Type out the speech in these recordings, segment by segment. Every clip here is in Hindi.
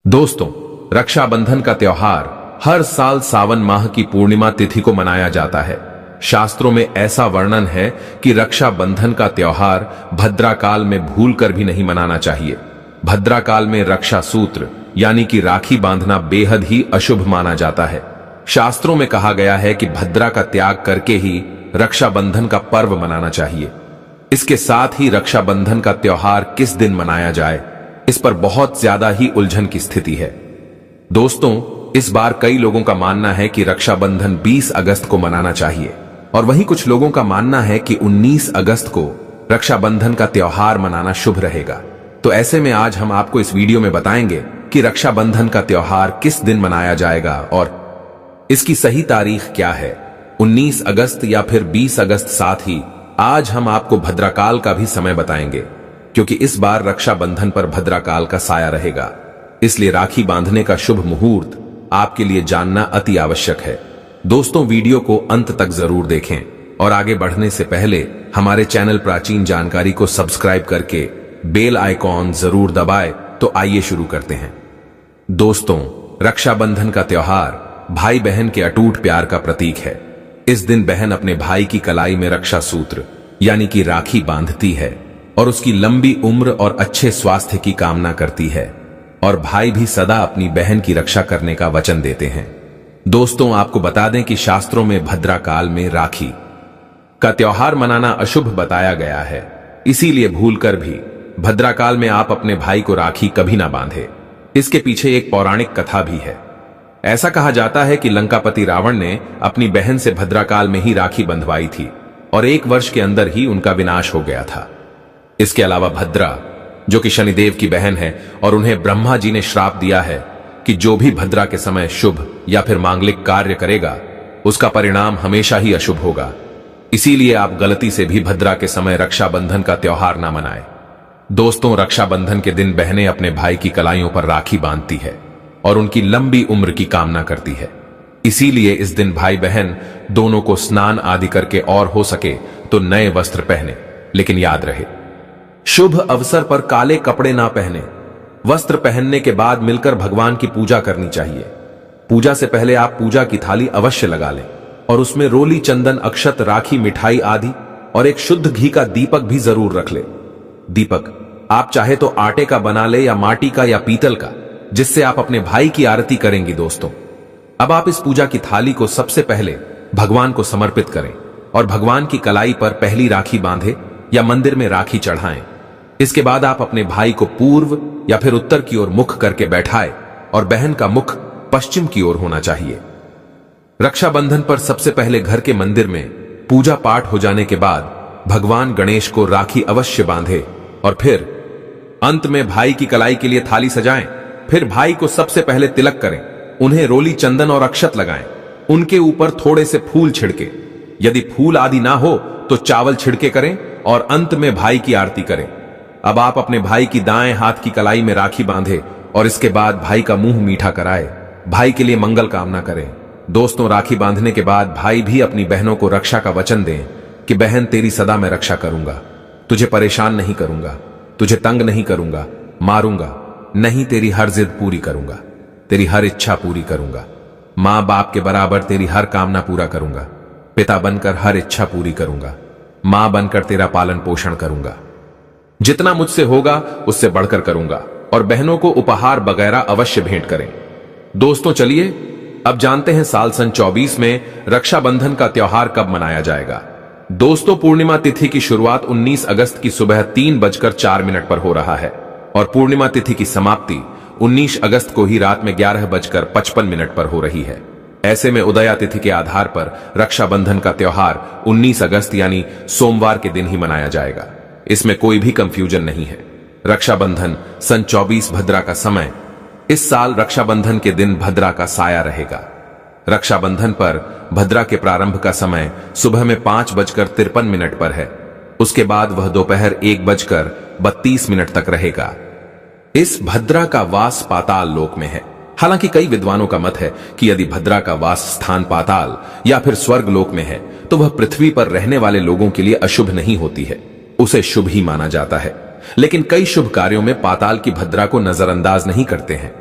दोस्तों, रक्षाबंधन का त्योहार हर साल सावन माह की पूर्णिमा तिथि को मनाया जाता है। शास्त्रों में ऐसा वर्णन है कि रक्षाबंधन का त्योहार भद्राकाल में भूलकर भी नहीं मनाना चाहिए। भद्राकाल में रक्षा सूत्र यानी कि राखी बांधना बेहद ही अशुभ माना जाता है। शास्त्रों में कहा गया है कि भद्रा का त्याग करके ही रक्षाबंधन का पर्व मनाना चाहिए। इसके साथ ही रक्षाबंधन का त्योहार किस दिन मनाया जाए, इस पर बहुत ज्यादा ही उलझन की स्थिति है। दोस्तों, इस बार कई लोगों का मानना है कि रक्षाबंधन 20 अगस्त को मनाना चाहिए और वहीं कुछ लोगों का मानना है कि 19 अगस्त को रक्षाबंधन का त्योहार मनाना शुभ रहेगा। तो ऐसे में आज हम आपको इस वीडियो में बताएंगे कि रक्षाबंधन का त्योहार किस दिन मनाया जाएगा और इसकी सही तारीख क्या है, 19 अगस्त या फिर 20 अगस्त। साथ ही आज हम आपको भद्राकाल का भी समय बताएंगे, क्योंकि इस बार रक्षाबंधन पर भद्राकाल का साया रहेगा। इसलिए राखी बांधने का शुभ मुहूर्त आपके लिए जानना अति आवश्यक है। दोस्तों, वीडियो को अंत तक जरूर देखें और आगे बढ़ने से पहले हमारे चैनल प्राचीन जानकारी को सब्सक्राइब करके बेल आइकॉन जरूर दबाएं। तो आइए शुरू करते हैं। दोस्तों, रक्षाबंधन का त्योहार भाई बहन के अटूट प्यार का प्रतीक है। इस दिन बहन अपने भाई की कलाई में रक्षा सूत्र यानी कि राखी बांधती है और उसकी लंबी उम्र और अच्छे स्वास्थ्य की कामना करती है, और भाई भी सदा अपनी बहन की रक्षा करने का वचन देते हैं। दोस्तों, आपको बता दें कि शास्त्रों में भद्राकाल में राखी का त्योहार मनाना अशुभ बताया गया है। इसीलिए भूलकर भी भद्राकाल में आप अपने भाई को राखी कभी ना बांधे। इसके पीछे एक पौराणिक कथा भी है। ऐसा कहा जाता है कि लंकापति रावण ने अपनी बहन से भद्राकाल में ही राखी बंधवाई थी और 1 वर्ष के अंदर ही उनका विनाश हो गया था। इसके अलावा भद्रा, जो कि शनिदेव की बहन है, और उन्हें ब्रह्मा जी ने श्राप दिया है कि जो भी भद्रा के समय शुभ या फिर मांगलिक कार्य करेगा उसका परिणाम हमेशा ही अशुभ होगा। इसीलिए आप गलती से भी भद्रा के समय रक्षाबंधन का त्योहार ना मनाएं। दोस्तों, रक्षाबंधन के दिन बहनें अपने भाई की कलाइयों पर राखी बांधती है और उनकी लंबी उम्र की कामना करती है। इसीलिए इस दिन भाई बहन दोनों को स्नान आदि करके और हो सके तो नए वस्त्र पहने, लेकिन याद रहे शुभ अवसर पर काले कपड़े ना पहने। वस्त्र पहनने के बाद मिलकर भगवान की पूजा करनी चाहिए। पूजा से पहले आप पूजा की थाली अवश्य लगा लें और उसमें रोली, चंदन, अक्षत, राखी, मिठाई आदि और एक शुद्ध घी का दीपक भी जरूर रख ले। दीपक आप चाहे तो आटे का बना ले या माटी का या पीतल का, जिससे आप अपने भाई की आरती करेंगी। दोस्तों, अब आप इस पूजा की थाली को सबसे पहले भगवान को समर्पित करें और भगवान की कलाई पर पहली राखी बांधे या मंदिर में राखी चढ़ाएं। इसके बाद आप अपने भाई को पूर्व या फिर उत्तर की ओर मुख करके बैठाएं और बहन का मुख पश्चिम की ओर होना चाहिए। रक्षाबंधन पर सबसे पहले घर के मंदिर में पूजा पाठ हो जाने के बाद भगवान गणेश को राखी अवश्य बांधे और फिर अंत में भाई की कलाई के लिए थाली सजाएं। फिर भाई को सबसे पहले तिलक करें, उन्हें रोली, चंदन और अक्षत लगाएं। उनके ऊपर थोड़े से फूल छिड़के, यदि फूल आदि ना हो तो चावल छिड़के करें और अंत में भाई की आरती करें। अब आप अपने भाई की दाएं हाथ की कलाई में राखी बांधे और इसके बाद भाई का मुंह मीठा कराए, भाई के लिए मंगल कामना करें। दोस्तों, राखी बांधने के बाद भाई भी अपनी बहनों को रक्षा का वचन दें कि बहन तेरी सदा मैं रक्षा करूंगा, तुझे परेशान नहीं करूंगा, तुझे तंग नहीं करूंगा, मारूंगा नहीं, तेरी हर जिद पूरी करूंगा, तेरी हर इच्छा पूरी करूंगा, मां बाप के बराबर तेरी हर कामना पूरा करूंगा, पिता बनकर हर इच्छा पूरी करूंगा, मां बनकर तेरा पालन पोषण करूंगा, जितना मुझसे होगा उससे बढ़कर करूंगा, और बहनों को उपहार वगैरह अवश्य भेंट करें। दोस्तों, चलिए अब जानते हैं साल सन 24 में रक्षाबंधन का त्योहार कब मनाया जाएगा। दोस्तों, पूर्णिमा तिथि की शुरुआत 19 अगस्त की सुबह 3:04 पर हो रहा है और पूर्णिमा तिथि की समाप्ति 19 अगस्त को ही रात में 11:55 पर हो रही है। ऐसे में उदया तिथि के आधार पर रक्षाबंधन का त्योहार 19 अगस्त यानी सोमवार के दिन ही मनाया जाएगा। इसमें कोई भी कंफ्यूजन नहीं है। रक्षाबंधन सन 24 भद्रा का समय, इस साल रक्षाबंधन के दिन भद्रा का साया रहेगा। रक्षाबंधन पर भद्रा के प्रारंभ का समय सुबह में 5:53 पर है। उसके बाद वह दोपहर 1:32 तक रहेगा। इस भद्रा का वास पाताल लोक में है। हालांकि कई विद्वानों का मत है कि यदि भद्रा का वास स्थान पाताल या फिर स्वर्ग लोक में है तो वह पृथ्वी पर रहने वाले लोगों के लिए अशुभ नहीं होती है, उसे शुभ ही माना जाता है। लेकिन कई शुभ कार्यों में पाताल की भद्रा को नजरअंदाज नहीं करते हैं।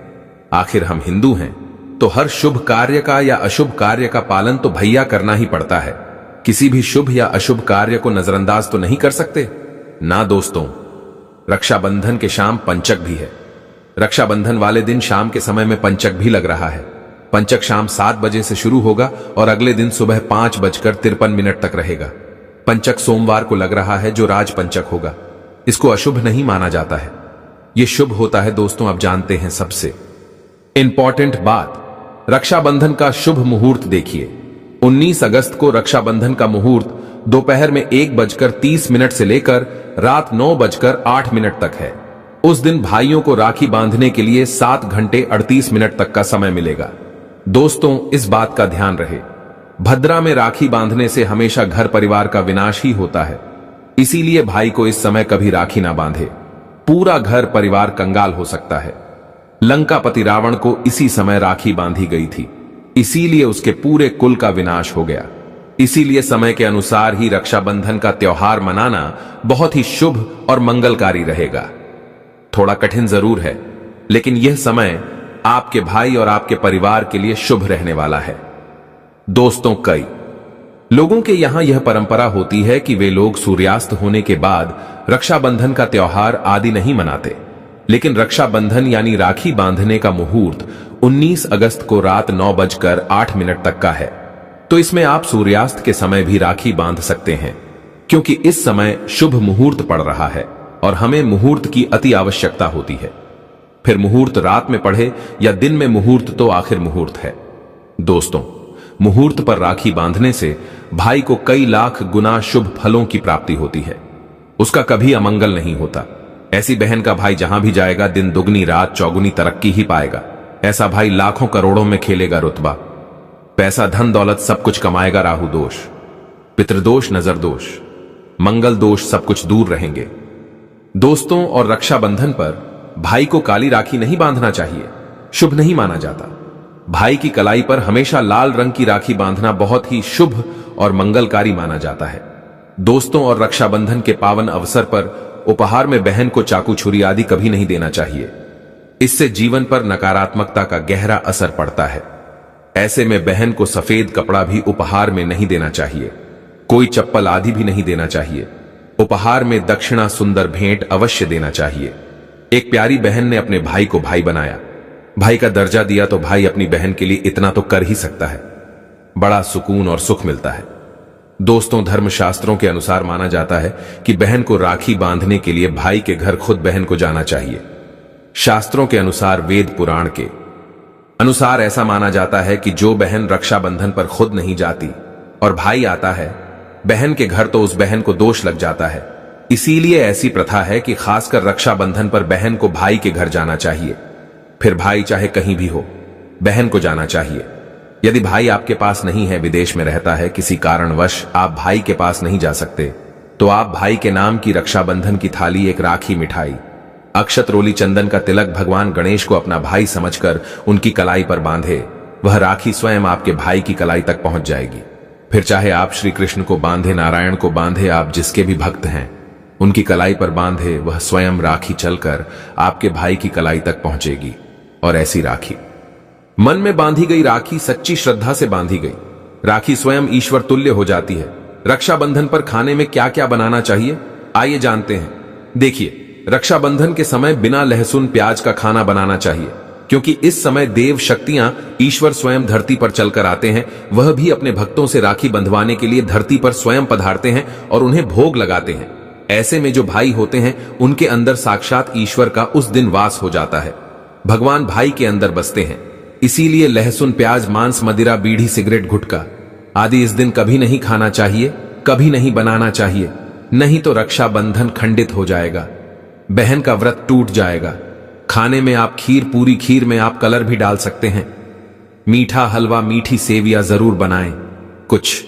आखिर हम हिंदू हैं, तो हर शुभ कार्य का या अशुभ कार्य का पालन तो भैया करना ही पड़ता है। किसी भी शुभ या अशुभ कार्य को नजरअंदाज तो नहीं कर सकते ना दोस्तों। रक्षाबंधन के शाम पंचक भी है। रक्षाबंधन वाले दिन शाम के समय में पंचक भी लग रहा है। पंचक शाम 7 बजे से शुरू होगा और अगले दिन सुबह 5:53 तक रहेगा। पंचक सोमवार को लग रहा है, जो राज पंचक होगा। इसको अशुभ नहीं माना जाता है, यह शुभ होता है दोस्तों। आप जानते हैं सबसे इंपॉर्टेंट बात, रक्षाबंधन का शुभ मुहूर्त देखिए। 19 अगस्त को रक्षाबंधन का मुहूर्त दोपहर में 1:30 से लेकर रात 9:08 तक है। उस दिन भाइयों को राखी बांधने के लिए 7 घंटे 38 मिनट तक का समय मिलेगा। दोस्तों, इस बात का ध्यान रहे, भद्रा में राखी बांधने से हमेशा घर परिवार का विनाश ही होता है। इसीलिए भाई को इस समय कभी राखी ना बांधे, पूरा घर परिवार कंगाल हो सकता है। लंकापति रावण को इसी समय राखी बांधी गई थी, इसीलिए उसके पूरे कुल का विनाश हो गया। इसीलिए समय के अनुसार ही रक्षाबंधन का त्योहार मनाना बहुत ही शुभ और मंगलकारी रहेगा। थोड़ा कठिन जरूर है, लेकिन यह समय आपके भाई और आपके परिवार के लिए शुभ रहने वाला है। दोस्तों, कई लोगों के यहां यह परंपरा होती है कि वे लोग सूर्यास्त होने के बाद रक्षाबंधन का त्योहार आदि नहीं मनाते, लेकिन रक्षाबंधन यानी राखी बांधने का मुहूर्त 19 अगस्त को रात 9:08 तक का है। तो इसमें आप सूर्यास्त के समय भी राखी बांध सकते हैं, क्योंकि इस समय शुभ मुहूर्त पड़ रहा है और हमें मुहूर्त की अति आवश्यकता होती है। फिर मुहूर्त रात में पढ़े या दिन में मुहूर्त तो आखिर मुहूर्त है। दोस्तों, मुहूर्त पर राखी बांधने से भाई को कई लाख गुना शुभ फलों की प्राप्ति होती है, उसका कभी अमंगल नहीं होता। ऐसी बहन का भाई जहां भी जाएगा दिन दुगनी रात चौगुनी तरक्की ही पाएगा। ऐसा भाई लाखों करोड़ों में खेलेगा रुतबा, पैसा धन दौलत सब कुछ कमाएगा। राहु दोष, पितृदोष, नजर दोष, मंगल दोष सब कुछ दूर रहेंगे। दोस्तों, और रक्षाबंधन पर भाई को काली राखी नहीं बांधना चाहिए, शुभ नहीं माना जाता। भाई की कलाई पर हमेशा लाल रंग की राखी बांधना बहुत ही शुभ और मंगलकारी माना जाता है। दोस्तों, और रक्षाबंधन के पावन अवसर पर उपहार में बहन को चाकू छुरी आदि कभी नहीं देना चाहिए। इससे जीवन पर नकारात्मकता का गहरा असर पड़ता है। ऐसे में बहन को सफेद कपड़ा भी उपहार में नहीं देना चाहिए, कोई चप्पल आदि भी नहीं देना चाहिए। उपहार में दक्षिणा सुंदर भेंट अवश्य देना चाहिए। एक प्यारी बहन ने अपने भाई को भाई बनाया, भाई का दर्जा दिया, तो भाई अपनी बहन के लिए इतना तो कर ही सकता है। बड़ा सुकून और सुख मिलता है। दोस्तों, धर्मशास्त्रों के अनुसार माना जाता है कि बहन को राखी बांधने के लिए भाई के घर खुद बहन को जाना चाहिए। शास्त्रों के अनुसार, वेद पुराण के अनुसार ऐसा माना जाता है कि जो बहन रक्षाबंधन पर खुद नहीं जाती और भाई आता है बहन के घर, तो उस बहन को दोष लग जाता है। इसीलिए ऐसी प्रथा है कि खासकर रक्षाबंधन पर बहन को भाई के घर जाना चाहिए। फिर भाई चाहे कहीं भी हो, बहन को जाना चाहिए। यदि भाई आपके पास नहीं है, विदेश में रहता है, किसी कारणवश आप भाई के पास नहीं जा सकते, तो आप भाई के नाम की रक्षाबंधन की थाली, एक राखी, मिठाई, अक्षत, रोली, चंदन का तिलक भगवान गणेश को अपना भाई समझकर उनकी कलाई पर बांधे। वह राखी स्वयं आपके भाई की कलाई तक पहुंच जाएगी। फिर चाहे आप श्री कृष्ण को बांधे, नारायण को बांधे, आप जिसके भी भक्त हैं उनकी कलाई पर बांधे, वह स्वयं राखी चलकर आपके भाई की कलाई तक पहुंचेगी। और ऐसी राखी, मन में बांधी गई राखी सच्ची श्रद्धा से बांधी गई राखी स्वयं ईश्वर तुल्य हो जाती है। रक्षाबंधन पर खाने में क्या क्या बनाना चाहिए, आइए जानते हैं। देखिए, रक्षाबंधन के समय बिना लहसुन प्याज का खाना बनाना चाहिए, क्योंकि इस समय देव शक्तियां, ईश्वर स्वयं धरती पर चलकर आते हैं। वह भी अपने भक्तों से राखी बंधवाने के लिए धरती पर स्वयं पधारते हैं और उन्हें भोग लगाते हैं। ऐसे में जो भाई होते हैं उनके अंदर साक्षात ईश्वर का उस दिन वास हो जाता है। भगवान भाई के अंदर बसते हैं। इसीलिए लहसुन प्याज, मांस, मदिरा, बीड़ी, सिगरेट, गुटखा आदि इस दिन कभी नहीं खाना चाहिए, कभी नहीं बनाना चाहिए। नहीं तो रक्षाबंधन खंडित हो जाएगा, बहन का व्रत टूट जाएगा। खाने में आप खीर, पूरी खीर में आप कलर भी डाल सकते हैं। मीठा हलवा, मीठी सेवियां जरूर बनाएं। कुछ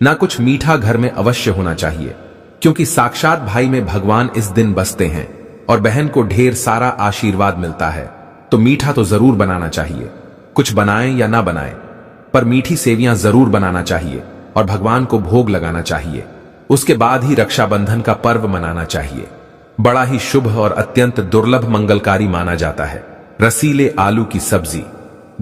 ना कुछ मीठा घर में अवश्य होना चाहिए, क्योंकि साक्षात भाई में भगवान इस दिन बसते हैं और बहन को ढेर सारा आशीर्वाद मिलता है। तो मीठा तो जरूर बनाना चाहिए, कुछ बनाएं या ना बनाएं, पर मीठी सेवियां जरूर बनाना चाहिए और भगवान को भोग लगाना चाहिए। उसके बाद ही रक्षाबंधन का पर्व मनाना चाहिए। बड़ा ही शुभ और अत्यंत दुर्लभ मंगलकारी माना जाता है। रसीले आलू की सब्जी,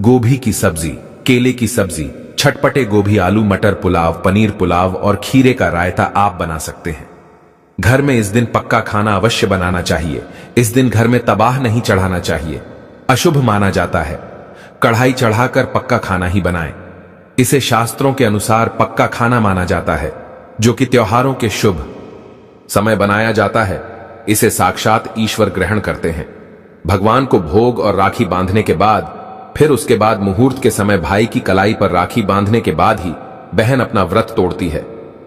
गोभी की सब्जी, केले की सब्जी, छटपटे गोभी आलू मटर पुलाव, पनीर पुलाव और खीरे का रायता आप बना सकते हैं। घर में इस दिन पक्का खाना अवश्य बनाना चाहिए। इस दिन घर में तबाह नहीं चढ़ाना चाहिए, अशुभ माना जाता है। कढ़ाई चढ़ाकर पक्का खाना ही बनाएं। इसे शास्त्रों के अनुसार पक्का खाना माना जाता है, जो कि त्योहारों के शुभ समय बनाया जाता है। इसे साक्षात ईश्वर ग्रहण करते हैं। भगवान को भोग और राखी बांधने के बाद, फिर उसके बाद मुहूर्त के समय भाई की कलाई पर राखी बांधने के बाद ही बहन अपना व्रत तोड़ती है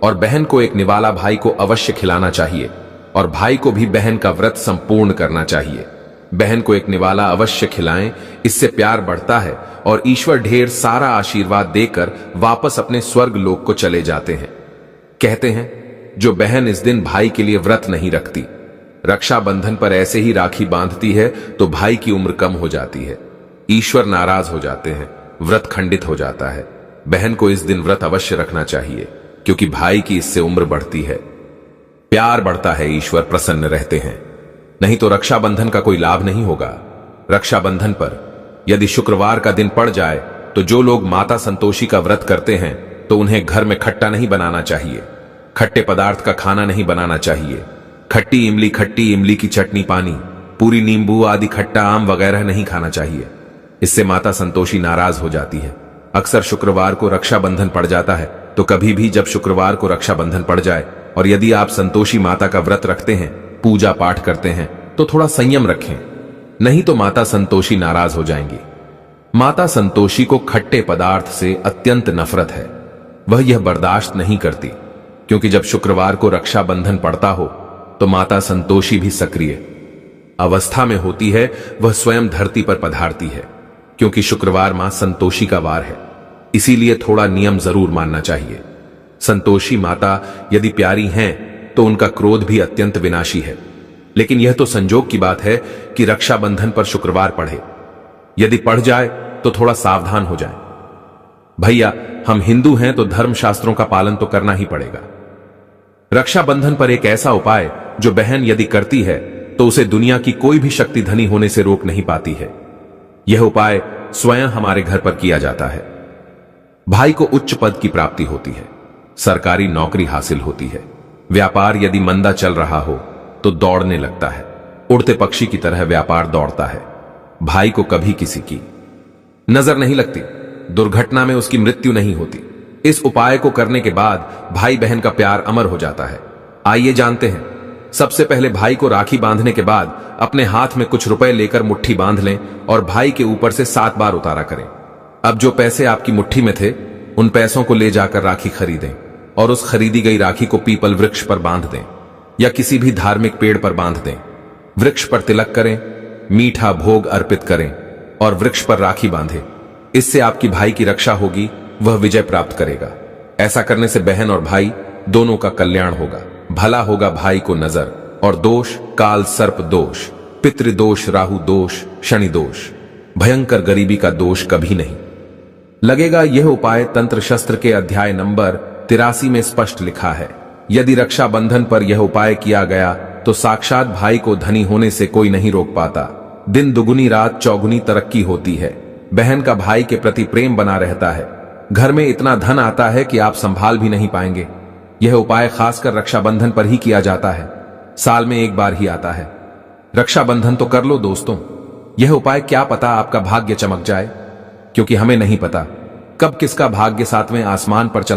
और बहन को एक निवाला भाई को अवश्य खिलाना चाहिए और भाई को भी बहन का व्रत संपूर्ण करना चाहिए। बहन को एक निवाला अवश्य खिलाएं, इससे प्यार बढ़ता है और ईश्वर ढेर सारा आशीर्वाद देकर वापस अपने स्वर्ग लोक को चले जाते हैं। कहते हैं, जो बहन इस दिन भाई के लिए व्रत नहीं रखती, रक्षाबंधन पर ऐसे ही राखी बांधती है तो भाई की उम्र कम हो जाती है, ईश्वर नाराज हो जाते हैं, व्रत खंडित हो जाता है। बहन को इस दिन व्रत अवश्य रखना चाहिए, क्योंकि भाई की इससे उम्र बढ़ती है, प्यार बढ़ता है, ईश्वर प्रसन्न रहते हैं। नहीं तो रक्षाबंधन का कोई लाभ नहीं होगा। रक्षाबंधन पर यदि शुक्रवार का दिन पड़ जाए तो जो लोग माता संतोषी का व्रत करते हैं तो उन्हें घर में खट्टा नहीं बनाना चाहिए, खट्टे पदार्थ का खाना नहीं बनाना चाहिए। खट्टी इमली की चटनी, पानी, पूरी नींबू आदि खट्टा आम वगैरह नहीं खाना चाहिए। इससे माता संतोषी नाराज हो जाती है। अक्सर शुक्रवार को रक्षाबंधन पड़ जाता है, तो कभी भी जब शुक्रवार को रक्षाबंधन पड़ जाए और यदि आप संतोषी माता का व्रत रखते हैं, पूजा पाठ करते हैं, तो थोड़ा संयम रखें, नहीं तो माता संतोषी नाराज हो जाएंगी। माता संतोषी को खट्टे पदार्थ से अत्यंत नफरत है। वह यह बर्दाश्त नहीं करती, क्योंकि जब शुक्रवार को रक्षाबंधन पड़ता हो तो माता संतोषी भी सक्रिय अवस्था में होती है। वह स्वयं धरती पर पधारती है, क्योंकि शुक्रवार मां संतोषी का वार है। इसीलिए थोड़ा नियम जरूर मानना चाहिए। संतोषी माता यदि प्यारी हैं तो उनका क्रोध भी अत्यंत विनाशी है, लेकिन यह तो संजोग की बात है कि रक्षाबंधन पर शुक्रवार पढ़े। यदि पढ़ जाए तो थोड़ा सावधान हो जाए। भैया, हम हिंदू हैं तो धर्मशास्त्रों का पालन तो करना ही पड़ेगा। रक्षाबंधन पर एक ऐसा उपाय जो बहन यदि करती है तो उसे दुनिया की कोई भी शक्ति धनी होने से रोक नहीं पाती है। यह उपाय स्वयं हमारे घर पर किया जाता है। भाई को उच्च पद की प्राप्ति होती है, सरकारी नौकरी हासिल होती है। व्यापार यदि मंदा चल रहा हो तो दौड़ने लगता है, उड़ते पक्षी की तरह व्यापार दौड़ता है। भाई को कभी किसी की नजर नहीं लगती, दुर्घटना में उसकी मृत्यु नहीं होती। इस उपाय को करने के बाद भाई बहन का प्यार अमर हो जाता है। आइए जानते हैं। सबसे पहले भाई को राखी बांधने के बाद अपने हाथ में कुछ रुपए लेकर मुट्ठी बांध लें और भाई के ऊपर से 7 बार उतारा करें। अब जो पैसे आपकी मुट्ठी में थे, उन पैसों को ले जाकर राखी खरीदें और उस खरीदी गई राखी को पीपल वृक्ष पर बांध दें या किसी भी धार्मिक पेड़ पर बांध दें। वृक्ष पर तिलक करें, मीठा भोग अर्पित करें और वृक्ष पर राखी बांधें। इससे आपकी भाई की रक्षा होगी, वह विजय प्राप्त करेगा। ऐसा करने से बहन और भाई दोनों का कल्याण होगा। भला होगा भाई को नजर और दोष, काल सर्प दोष, पितृदोष, राहु दोष, शनि दोष, भयंकर गरीबी का दोष कभी नहीं लगेगा। यह उपाय तंत्र शस्त्र के अध्याय नंबर 83 में स्पष्ट लिखा है। यदि रक्षाबंधन पर यह उपाय किया गया तो साक्षात भाई को धनी होने से कोई नहीं रोक पाता। दिन दुगुनी रात चौगुनी तरक्की होती है। बहन का भाई के प्रति प्रेम बना रहता है। घर में इतना धन आता है कि आप संभाल भी नहीं पाएंगे। यह उपाय खासकर रक्षाबंधन पर ही किया जाता है। साल में एक बार ही आता है। रक्षाबंधन तो कर लो दोस्तों। यह उपाय क्या पता आपका भाग्य चमक जाए, क्योंकि हमें नहीं पता कब किसका भाग्य 7वें आसमान पर चल